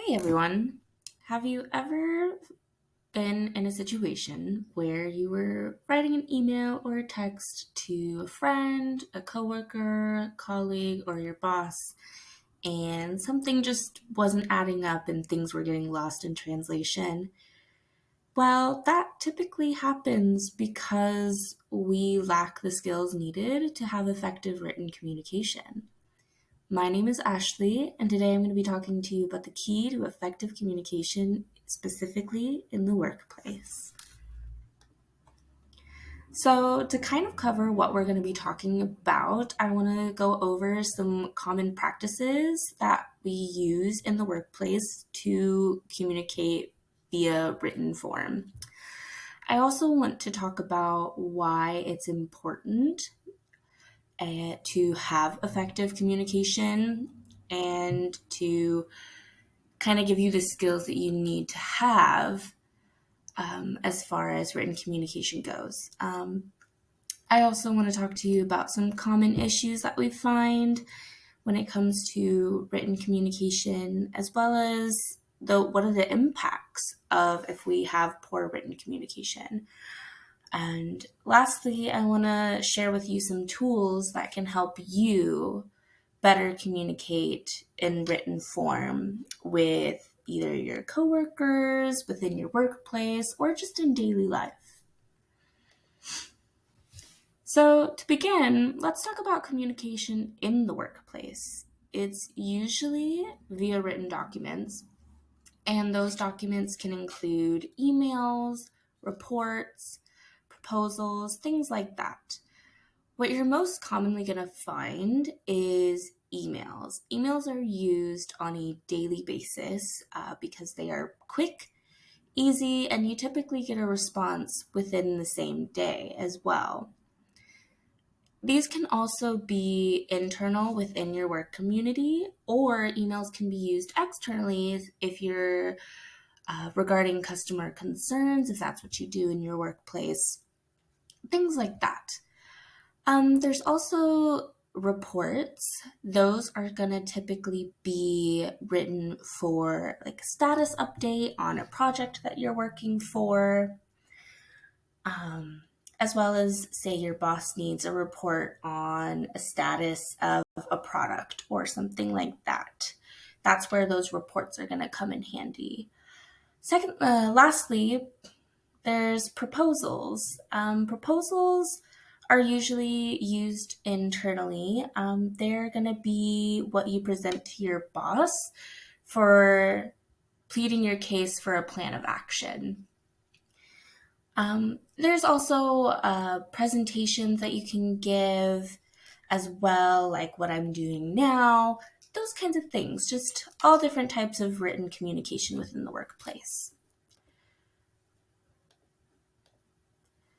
Hey everyone. Have you ever been in a situation where you were writing an email or a text to a friend, a coworker, colleague, or your boss, and something just wasn't adding up and things were getting lost in translation? Well, that typically happens because we lack the skills needed to have effective written communication. My name is Ashley, and today I'm going to be talking to you about the key to effective communication, specifically in the workplace. So, to kind of cover what we're going to be talking about, I want to go over some common practices that we use in the workplace to communicate via written form. I also want to talk about why it's important to have effective communication and to kind of give you the skills that you need to have as far as written communication goes. I also want to talk to you about some common issues that we find when it comes to written communication, as well as what are the impacts of if we have poor written communication. And lastly, I want to share with you some tools that can help you better communicate in written form with either your coworkers, within your workplace, or just in daily life. So, to begin, let's talk about communication in the workplace. It's usually via written documents, and those documents can include emails, reports, proposals, things like that. What you're most commonly going to find is emails. Emails are used on a daily basis because they are quick, easy, and you typically get a response within the same day as well. These can also be internal within your work community, or emails can be used externally if you're regarding customer concerns, if that's what you do in your workplace, things like that. There's also reports. Those are going to typically be written for like a status update on a project that you're working for, as well as say your boss needs a report on a status of a product or something like that. That's where those reports are going to come in handy. Lastly, there's proposals. Proposals are usually used internally. They're going to be what you present to your boss for pleading your case for a plan of action. There's also presentations that you can give as well, like what I'm doing now, those kinds of things, just all different types of written communication within the workplace.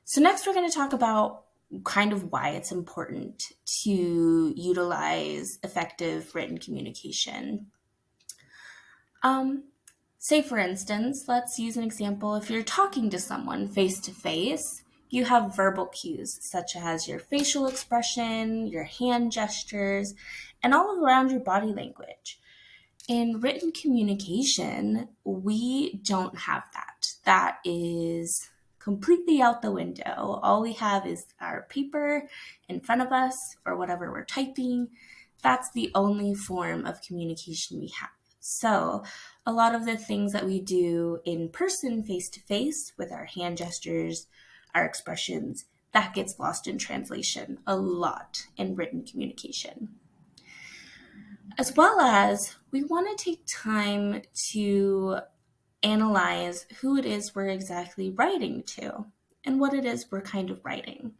So next we're going to talk about kind of why it's important to utilize effective written communication. Say for instance, let's use an example. If you're talking to someone face to face, you have verbal cues such as your facial expression, your hand gestures, and all around your body language. In written communication, we don't have that. That is completely out the window. All we have is our paper in front of us or whatever we're typing. That's the only form of communication we have. So, a lot of the things that we do in person, face to face, with our hand gestures, our expressions, that gets lost in translation a lot in written communication. As well as, we want to take time to analyze who it is we're exactly writing to and what it is we're kind of writing.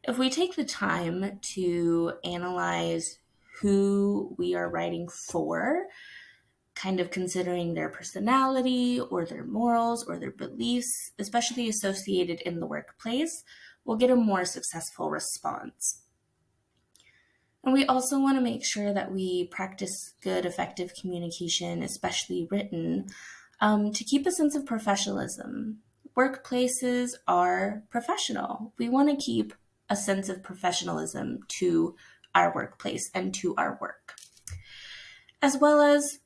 If we take the time to analyze who we are writing for, kind of considering their personality or their morals or their beliefs, especially associated in the workplace, we'll get a more successful response. And we also want to make sure that we practice good, effective communication, especially written, to keep a sense of professionalism. Workplaces are professional. We want to keep a sense of professionalism to our workplace and to our work. As well as,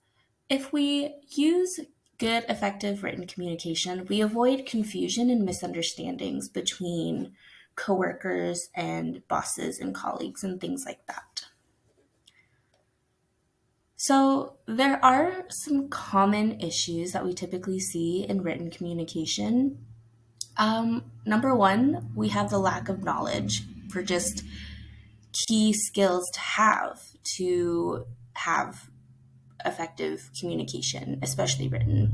If we use good, effective written communication, we avoid confusion and misunderstandings between coworkers and bosses and colleagues and things like that. So, there are some common issues that we typically see in written communication. Number one, we have the lack of knowledge for just key skills to have effective communication, especially written.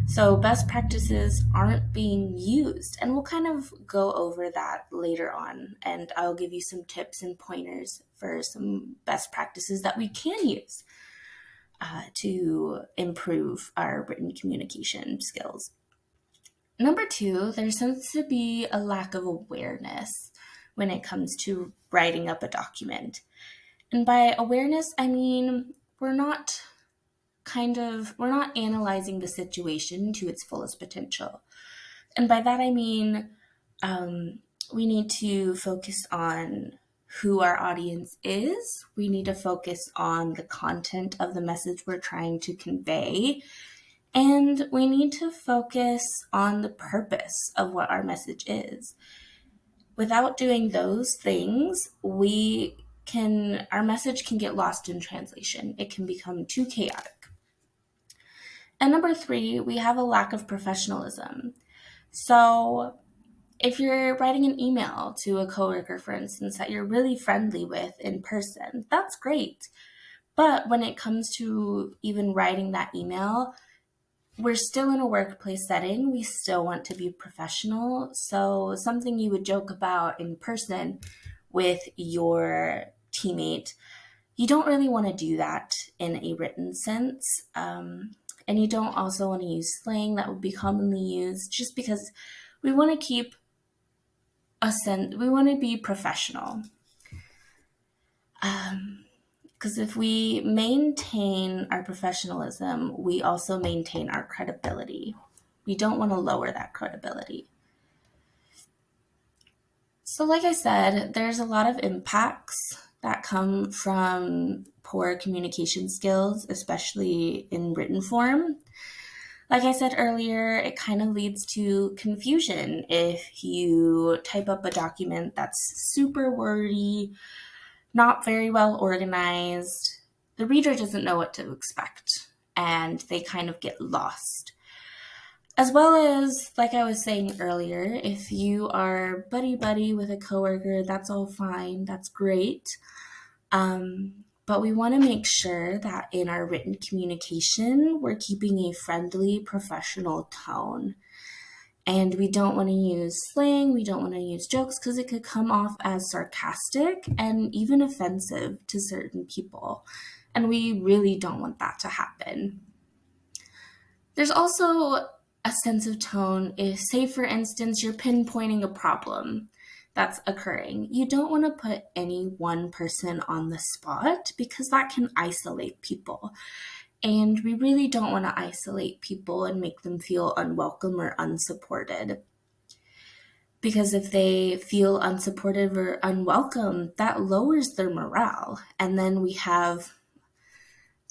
So, best practices aren't being used, and we'll kind of go over that later on. And I'll give you some tips and pointers for some best practices that we can use to improve our written communication skills. Number two, there seems to be a lack of awareness when it comes to writing up a document. And by awareness, I mean we're not analyzing the situation to its fullest potential. And by that, I mean we need to focus on who our audience is. We need to focus on the content of the message we're trying to convey. And we need to focus on the purpose of what our message is. Without doing those things, our message can get lost in translation. It can become too chaotic. And number three, we have a lack of professionalism. So if you're writing an email to a coworker, for instance, that you're really friendly with in person, that's great. But when it comes to even writing that email, we're still in a workplace setting. We still want to be professional. So something you would joke about in person with your teammate, you don't really want to do that in a written sense. And you don't also want to use slang that would be commonly used, just because we want to keep we want to be professional. Because if we maintain our professionalism, we also maintain our credibility. We don't want to lower that credibility. So like I said, there's a lot of impacts that come from poor communication skills, especially in written form. Like I said earlier, it kind of leads to confusion if you type up a document that's super wordy, not very well organized. The reader doesn't know what to expect, and they kind of get lost. As well as, like I was saying earlier, if you are buddy-buddy with a coworker, that's all fine, that's great. But we want to make sure that in our written communication, we're keeping a friendly, professional tone. And we don't want to use slang, we don't want to use jokes, because it could come off as sarcastic and even offensive to certain people. And we really don't want that to happen. There's also a sense of tone if, say, for instance, you're pinpointing a problem that's occurring. You don't want to put any one person on the spot, because that can isolate people. And we really don't want to isolate people and make them feel unwelcome or unsupported. Because if they feel unsupported or unwelcome, that lowers their morale. And then we have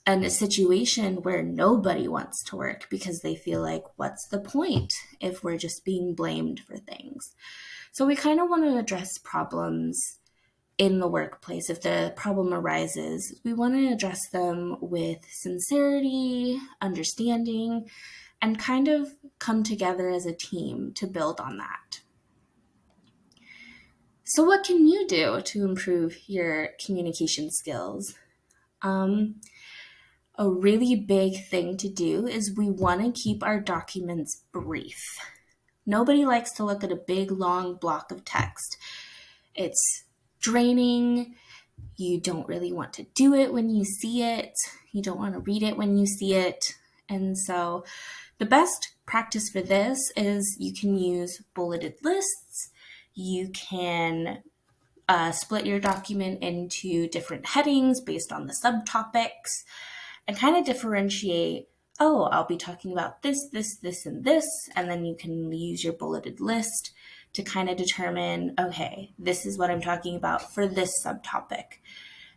a situation where nobody wants to work because they feel like, what's the point if we're just being blamed for things? So we kind of want to address problems in the workplace. If the problem arises, we want to address them with sincerity, understanding, and kind of come together as a team to build on that. So what can you do to improve your communication skills? A really big thing to do is we want to keep our documents brief. Nobody likes to look at a big, long block of text. It's draining. You don't really want to do it when you see it. You don't want to read it when you see it. And so the best practice for this is you can use bulleted lists. You can split your document into different headings based on the subtopics and kind of differentiate, I'll be talking about this, and this, and then you can use your bulleted list to kind of determine, okay, this is what I'm talking about for this subtopic,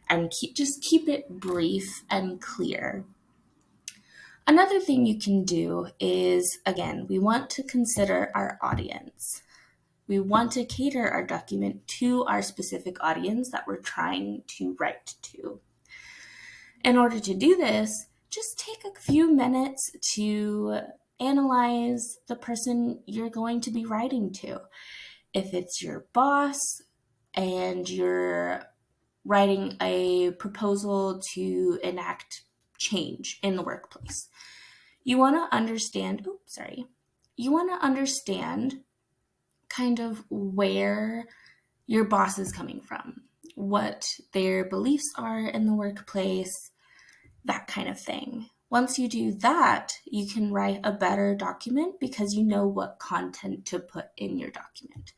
and just keep it brief and clear. Another thing you can do is, again, we want to consider our audience. We want to cater our document to our specific audience that we're trying to write to. In order to do this, just take a few minutes to analyze the person you're going to be writing to. If it's your boss and you're writing a proposal to enact change in the workplace, you want to understand, kind of where your boss is coming from, what their beliefs are in the workplace, that kind of thing. Once you do that, you can write a better document because you know what content to put in your document.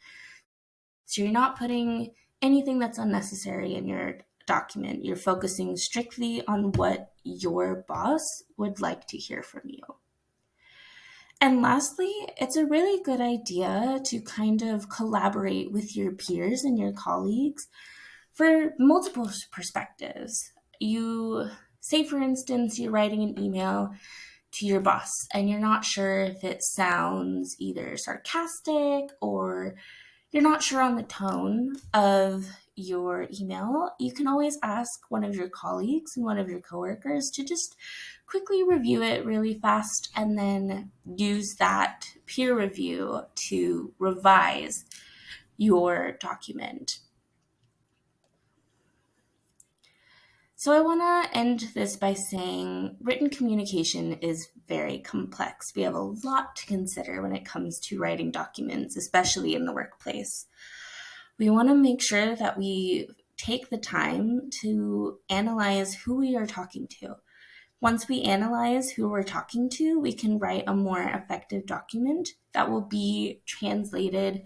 So you're not putting anything that's unnecessary in your document. You're focusing strictly on what your boss would like to hear from you. And lastly, it's a really good idea to kind of collaborate with your peers and your colleagues for multiple perspectives. You say, for instance, you're writing an email to your boss and you're not sure if it sounds either sarcastic or you're not sure on the tone of your email. You can always ask one of your colleagues and one of your coworkers to just quickly review it really fast and then use that peer review to revise your document. So I want to end this by saying written communication is very complex. We have a lot to consider when it comes to writing documents, especially in the workplace. We want to make sure that we take the time to analyze who we are talking to. Once we analyze who we're talking to, we can write a more effective document that will be translated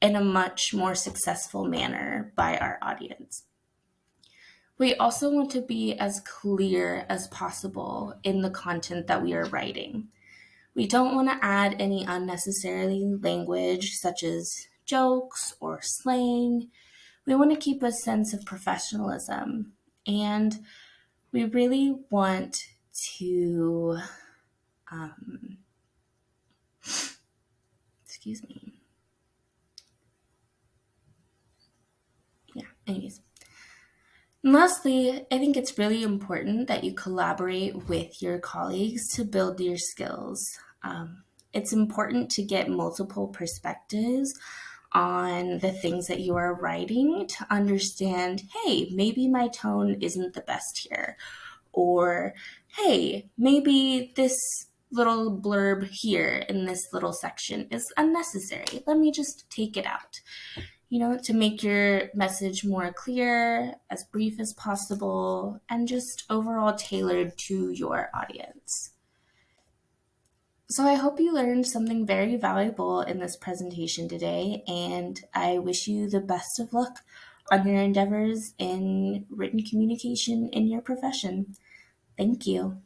in a much more successful manner by our audience. We also want to be as clear as possible in the content that we are writing. We don't want to add any unnecessary language such as jokes or slang. We want to keep a sense of professionalism, and we really want to, excuse me. Anyways. And lastly, I think it's really important that you collaborate with your colleagues to build your skills. It's important to get multiple perspectives on the things that you are writing to understand, hey, maybe my tone isn't the best here. Or, hey, maybe this little blurb here in this little section is unnecessary. Let me just take it out. To make your message more clear, as brief as possible, and just overall tailored to your audience. So I hope you learned something very valuable in this presentation today, and I wish you the best of luck on your endeavors in written communication in your profession. Thank you.